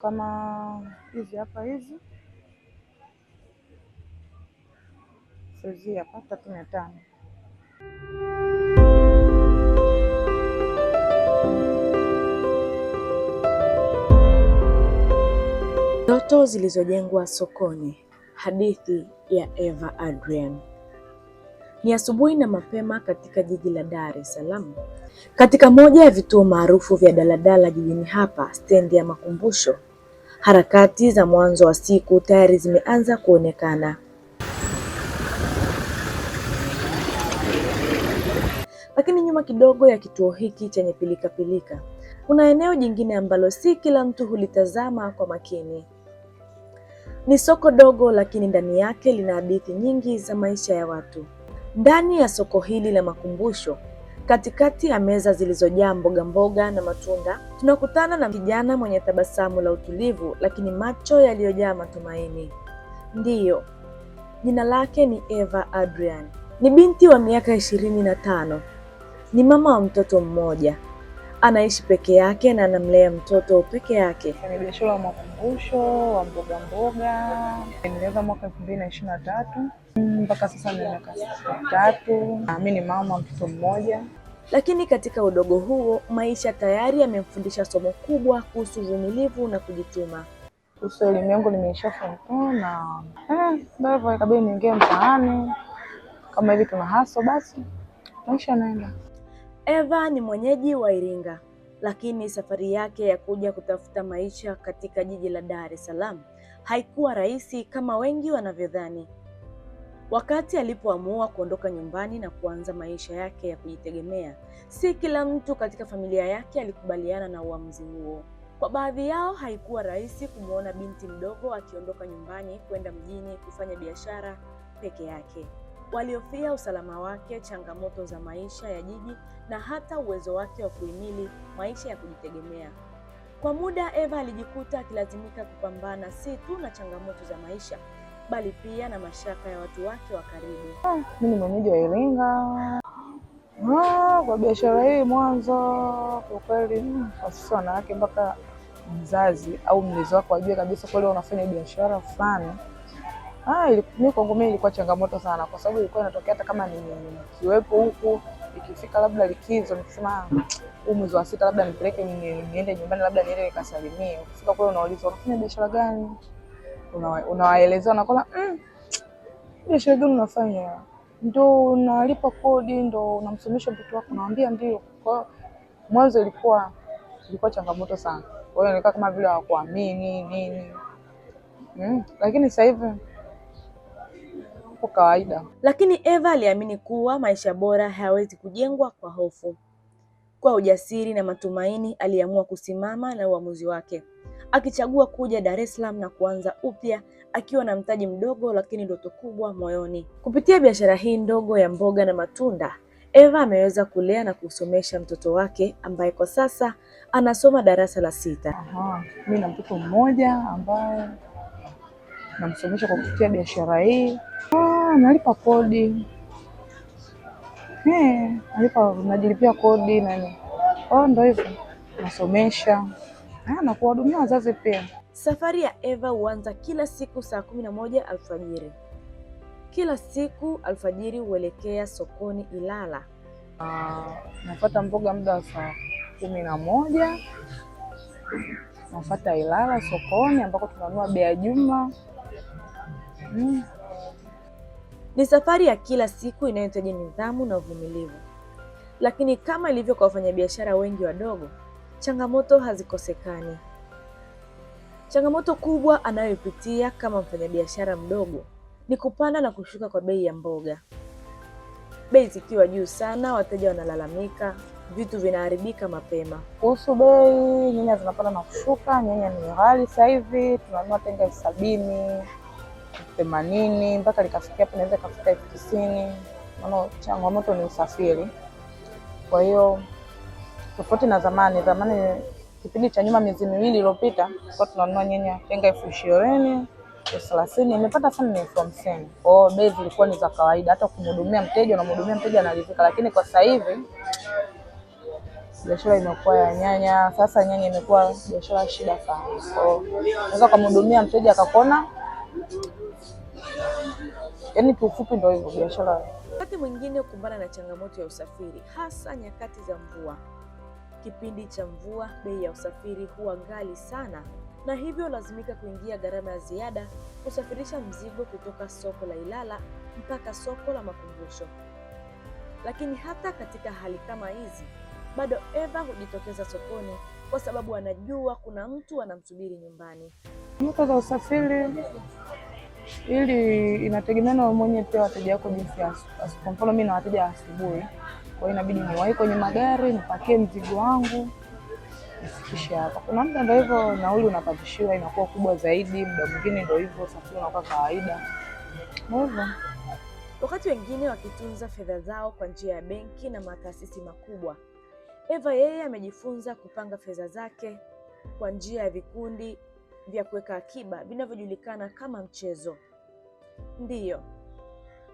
Kama hizi hapa, hizi saizi hapa 3,500. Ndoto zilizojengwa sokoni. Hadithi ya Eva Adrian. Ni asubuhi na mapema katika jiji la Dar es Salaam. Katika moja ya vituo maarufu vya daladala jijini hapa, stendi ya Makumbusho, harakati za mwanzo wa siku tayari zimeanza kuonekana. Lakini nyuma kidogo ya kituo hiki chenye pilika kuna eneo jingine ambalo si kila mtu hulitazama kwa makini. Ni soko dogo, lakini ndani yake lina hadithi nyingi za maisha ya watu. Ndani ya soko hili la Makumbusho, katikati ya meza zilizojaa mboga na matunda, tunakutana na kijana mwenye tabasamu la utulivu, lakini macho yaliyojaa matumaini. Ndiyo, jina lake ni Eva Adrian. Ni binti wa miaka 25. Ni mama wa mtoto mmoja. Anaishi peke yake na anamlea mtoto peke yake. Ni biashara wa Makumbusho wa mboga. Nilianza mwaka 2023 mpaka sasa ni miaka 3. Mimi ni mama wa mtoto mmoja. Lakini katika udogo huo, maisha tayari yamemfundisha somo kubwa kuhusu uvumilivu na kujituma. Kuhusu elimu yangu nimeisha form 4 na ndio ikabidi niingie mtaani. Kama hivi tuna hustle, basi maisha yanaenda. Eva ni mwenyeji wa Iringa, lakini safari yake ya kuja kutafuta maisha katika jiji la Dar es Salaam haikuwa rahisi kama wengi wanavyodhani. Wakati alipoamua kuondoka nyumbani na kuanza maisha yake ya kujitegemea, si kila mtu katika familia yake alikubaliana na uamuzi huo. Kwa baadhi yao haikuwa rahisi kumwona binti mdogo akiondoka nyumbani kwenda mjini kufanya biashara peke yake. Waliofia usalama wake, changamoto za maisha ya jiji na hata uwezo wake wa kuhimili maisha ya kujitegemea. Kwa muda Eva alijikuta akilazimika kupambana si tu na changamoto za maisha, bali pia na mashaka ya watu wake wa karibu. Mimi ni mwenyeji wa Iringa. Kwa biashara hii mwanzo kwa kweli kwa sisi wanawake, mpaka mzazi au mlezi wako ajue kabisa kweli unafanya biashara fulani. Mimi kwangu mimi ilikuwa changamoto sana, kwa sababu ilikuwa inatokea hata kama nikiwepo huku, ikifika labda likizo nikisema huu mwezi wa 6 labda nipeleke niende nyumbani, labda niende nikasalimie. Ukifika kule unaulizwa unafanya biashara gani? Unawaelezea na kwa biashara gani unafanya? Ndio unalipa kodi, ndio unamsomesha mtoto wako? Naambia ndio. Kwa mwanzo ilikuwa changamoto sana. Kwa hiyo nilikaa kama vile hawakuamini nini. Lakini sasa hivi kwa kawaida. Lakini Eva aliamini kuwa maisha bora hayawezi kujengwa kwa hofu. Kwa ujasiri na matumaini aliamua kusimama na uamuzi wake, akichagua kuja Dar es Salaam na kuanza upya akiwa na mtaji mdogo lakini ndoto kubwa moyoni. Kupitia biashara hii ndogo ya mboga na matunda, Eva ameweza kulea na kusomesha mtoto wake ambaye kwa sasa anasoma darasa la 6. Mimi na mtoto mmoja ambaye namsomesha kwa kupitia biashara hii. Nalipa kodi. Najilipia kodi nani. Ndio hivyo. Nasomesha. Na kuwahudumia wazazi pia. Safari ya Eva huanza kila siku saa 11 alfajiri. Kila siku alfajiri huelekea sokoni Ilala. Nafuata mboga muda wa saa 11. Nafuata Ilala sokoni ambako tunanunua bei ya jumla. Ni safari ya kila siku inayohitaji nidhamu na uvumilivu. Lakini kama ilivyo kwa wafanyabiashara wengi wadogo, changamoto hazikosekani. Changamoto kubwa anayoipitia kama mfanyabiashara mdogo ni kupanda na kushuka kwa bei ya mboga. Bei zikiwa juu sana, wateja wanalalamika, vitu vinaharibika mapema. Kuhusu bei, nyanya zinapanda na kushuka. Nyanya ni ghali sasa hivi, tunanunua tenga 70, 80 mpaka likafikia hapo naweza kufika 90. Maana changamoto ni usafiri. Kwa hiyo tofauti na zamani kipindi cha nyuma, miezi 2 iliyopita, kwa tunanunua nyanya tenga 20, 30, imepata sana ni 50. Kwa hiyo bei zilikuwa ni za kawaida, hata kumhudumia mteja analipika. Lakini kwa sasa hivi biashara imekuwa ya nyanya. Sasa nyanya imekuwa biashara shida sana. So unaweza kumhudumia mteja akakona, yaani kiufupi ndio hivyo biashara. Wakati mwingine kukumbana na changamoto ya usafiri, hasa nyakati za mvua. Kipindi cha mvua bei ya usafiri huwa ghali sana, na hivyo lazimika kuingia gharama ya ziada kusafirisha mzigo kutoka soko la Ilala mpaka soko la Makumbusho. Lakini hata katika hali kama hizi, bado Eva hujitokeza sokoni kwa sababu anajua kuna mtu anamsubiri nyumbani. Nyota za usafiri ili inategemea na mwenye pia wateja wako jinsi. Kwa mfano mimi na wateja asubuhi, kwa hiyo inabidi niwahi kwenye magari nipakie mzigo wangu nifikishe hapa. Kuna muda ndio hivyo nauli unapatishiwa inakuwa kubwa zaidi, muda mwingine ndio hivyo usafiri unakuwa kawaida. Hivyo wakati wengine wakitunza fedha zao kwa njia ya benki na mataasisi makubwa, Eva yeye amejifunza kupanga fedha zake kwa njia ya vikundi vya kuweka akiba vinavyojulikana kama mchezo. Ndiyo,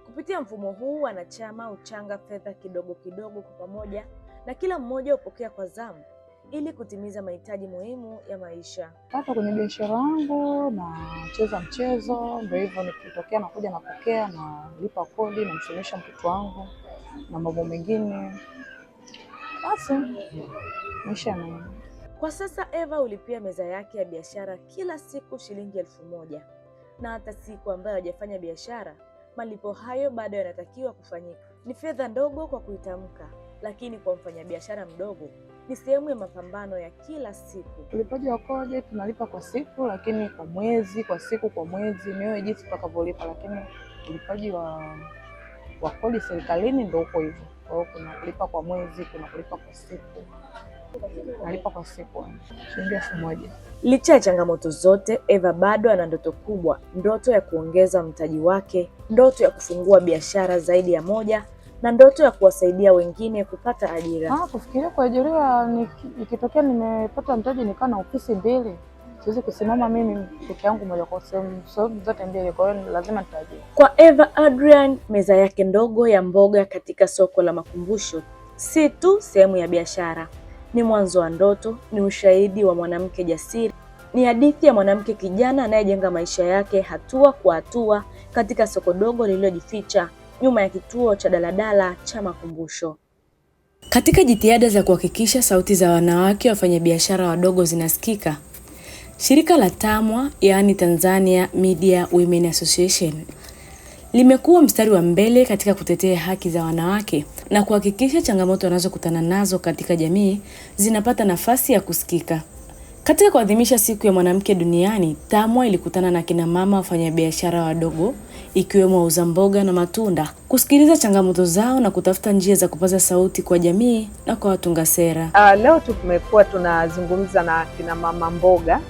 kupitia mfumo huu wanachama huchanga fedha kidogo kidogo kwa pamoja, na kila mmoja hupokea kwa zamu ili kutimiza mahitaji muhimu ya maisha. Hata kwenye biashara yangu na cheza mchezo, ndio hivyo, nikitokea nakuja napokea na lipa kodi na msomesha mtoto wangu na mambo mengine. Basi maisha na. Kwa sasa Eva hulipia meza yake ya biashara kila siku shilingi 1,000, na hata siku ambayo hajafanya biashara, malipo hayo bado yanatakiwa kufanyika. Ni fedha ndogo kwa kuitamka, lakini kwa mfanyabiashara mdogo ni sehemu ya mapambano ya kila siku. Ulipaji wa kodi tunalipa kwa siku, lakini kwa mwezi, kwa siku, kwa mwezi, ni wewe jinsi utakavyolipa, lakini ulipaji wa kodi serikalini ndio uko hivyo. Kwa hiyo kuna kulipa kwa mwezi, kuna kulipa kwa siku. Nalipa kwa siku shilingi 1,000. Licha ya changamoto zote, Eva bado ana ndoto kubwa, ndoto ya kuongeza mtaji wake, ndoto ya kufungua biashara zaidi ya moja, na ndoto ya kuwasaidia wengine kupata ajira. Kufikiria kuajiriwa, ikitokea nimepata mtaji nikaa na ofisi mbili, siwezi kusimama mimi peke yangu moja kwa sehemu zote mbili, kwa hiyo lazima nitaajiri. Kwa Eva Adrian, meza yake ndogo ya mboga katika soko la Makumbusho si tu sehemu ya biashara, ni mwanzo wa ndoto, ni ushahidi wa mwanamke jasiri, ni hadithi ya mwanamke kijana anayejenga maisha yake hatua kwa hatua katika soko dogo lililojificha nyuma ya kituo cha daladala cha Makumbusho. Katika jitihada za kuhakikisha sauti za wanawake wafanyabiashara wadogo zinasikika, shirika la TAMWA, yaani Tanzania Media Women Association, limekuwa mstari wa mbele katika kutetea haki za wanawake na kuhakikisha changamoto wanazokutana nazo katika jamii zinapata nafasi ya kusikika. Katika kuadhimisha siku ya mwanamke duniani, TAMWA ilikutana na kina mama wafanyabiashara wadogo, ikiwemo wauza mboga na matunda, kusikiliza changamoto zao na kutafuta njia za kupaza sauti kwa jamii na kwa watunga sera. Leo tumekuwa tunazungumza na kina mama mboga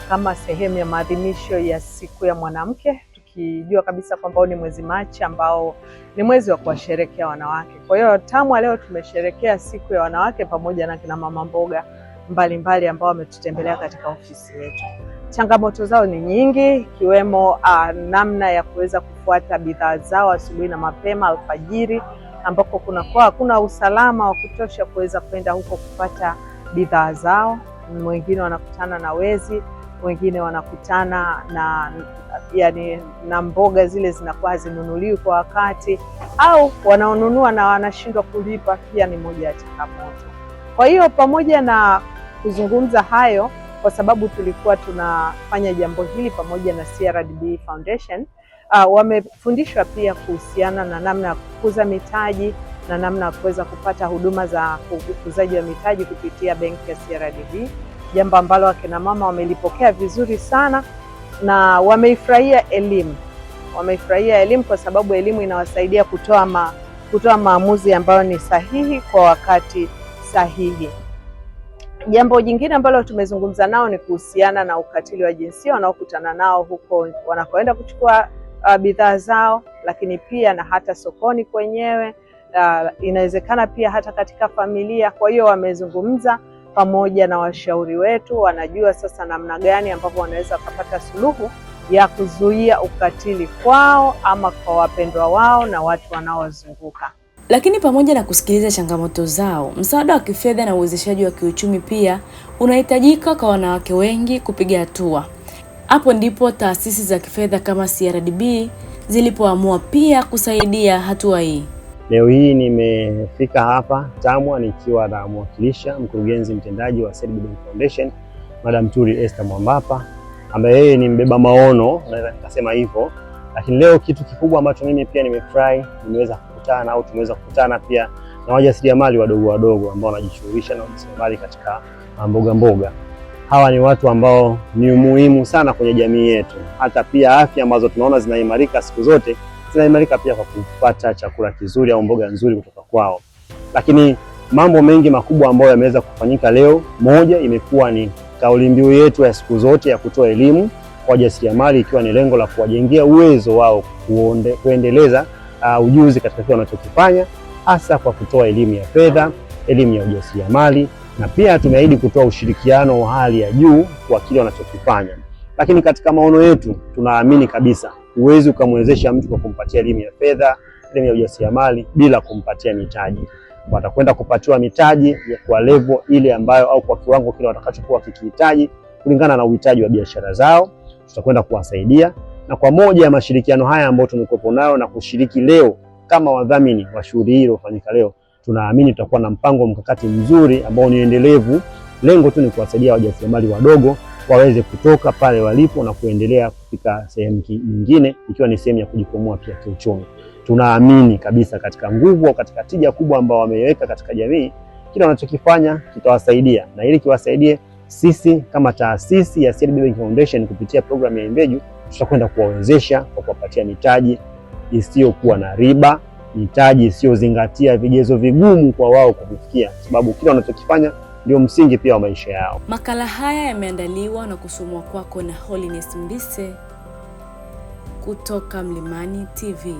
kama sehemu ya maadhimisho ya siku ya mwanamke, tukijua kabisa kwamba ni mwezi Machi ambao ni mwezi wa kuwasherehekea wanawake. Kwa hiyo TAMWA leo tumesherehekea siku ya wanawake pamoja na kina mama mboga mbalimbali ambao wametutembelea katika ofisi yetu. Changamoto zao ni nyingi, ikiwemo namna ya kuweza kufuata bidhaa zao asubuhi na mapema alfajiri, ambako kunakuwa hakuna usalama wa kutosha kuweza kwenda huko kupata bidhaa zao. Wengine wanakutana na wezi, wengine wanakutana na mboga zile zinakuwa hazinunuliwi kwa wakati, au wanaonunua na wanashindwa kulipa, pia ni moja ya changamoto. Kwa hiyo pamoja na kuzungumza hayo, kwa sababu tulikuwa tunafanya jambo hili pamoja na CRDB Foundation, wamefundishwa pia kuhusiana na namna ya kukuza mitaji na namna ya kuweza kupata huduma za ukuzaji wa mitaji kupitia benki ya CRDB, jambo ambalo akina mama wamelipokea vizuri sana na wameifurahia elimu. Wameifurahia elimu kwa sababu elimu inawasaidia kutoa maamuzi ambayo ni sahihi kwa wakati sahihi. Jambo jingine ambalo tumezungumza nao ni kuhusiana na ukatili wa jinsia wanaokutana nao huko wanakoenda kuchukua bidhaa zao, lakini pia na hata sokoni kwenyewe, inawezekana pia hata katika familia. Kwa hiyo wamezungumza pamoja na washauri wetu, wanajua sasa namna gani ambapo wanaweza kupata suluhu ya kuzuia ukatili kwao ama kwa wapendwa wao na watu wanaowazunguka. Lakini pamoja na kusikiliza changamoto zao, msaada wa kifedha na uwezeshaji wa kiuchumi pia unahitajika kwa wanawake wengi kupiga hatua. Hapo ndipo taasisi za kifedha kama CRDB zilipoamua pia kusaidia hatua hii. Leo hii nimefika hapa TAMWA nikiwa na mwakilisha mkurugenzi mtendaji wa CRDB Foundation, Madam Tuli Esther Mwambapa, ambaye yeye ni mbeba maono, naweza nikasema hivyo. Lakini leo kitu kikubwa ambacho mimi pia nimefurahi, tumeweza kukutana pia na wajasiriamali wadogo ambao wanajishughulisha na ujasiriamali katika mboga mboga. Hawa ni watu ambao ni muhimu sana kwenye jamii yetu. Hata pia afya ambazo tunaona zinaimarika siku zote, zinaimarika pia kwa kupata chakula kizuri au mboga nzuri kutoka kwao. Lakini mambo mengi makubwa ambayo yameweza kufanyika leo, moja imekuwa ni kauli mbiu yetu ya siku zote ya kutoa elimu kwa wajasiriamali, ikiwa ni lengo la kuwajengea uwezo wao kuendeleza ujuzi katika kile wanachokifanya, hasa kwa kutoa elimu ya fedha, elimu ya ujasiriamali, na pia tumeahidi kutoa ushirikiano wa hali ya juu kwa kile wanachokifanya. Lakini katika maono yetu tunaamini kabisa huwezi ukamwezesha mtu kwa kumpatia elimu ya fedha, elimu ya ujasiriamali bila kumpatia mitaji. Watakwenda kupatiwa mitaji kwa level ile ambayo au kwa kiwango kile watakachokuwa kikihitaji kulingana na uhitaji wa biashara zao. Tutakwenda kuwasaidia, na kwa moja ya mashirikiano haya ambayo tumekuwa nayo na kushiriki leo kama wadhamini wa shughuli hii iliyofanyika leo, tunaamini tutakuwa na mpango mkakati mzuri ambao ni endelevu. Lengo tu ni kuwasaidia wajasiriamali wadogo waweze kutoka pale walipo na kuendelea kufika sehemu nyingine, ikiwa ni sehemu ya kujikwamua pia kiuchumi. Tunaamini kabisa katika nguvu au katika tija kubwa ambao wameiweka katika jamii. Kile wanachokifanya kitawasaidia, na ili kiwasaidie, sisi kama taasisi ya CRDB Foundation kupitia programu ya Imbeju tutakwenda kuwawezesha kwa kuwapatia mitaji isiyokuwa na riba, mitaji isiyozingatia vigezo vigumu kwa wao kufikia, sababu kile wanachokifanya ndio msingi pia wa maisha yao. Makala haya yameandaliwa na kusomwa kwako na Holiness Mbise kutoka Mlimani TV.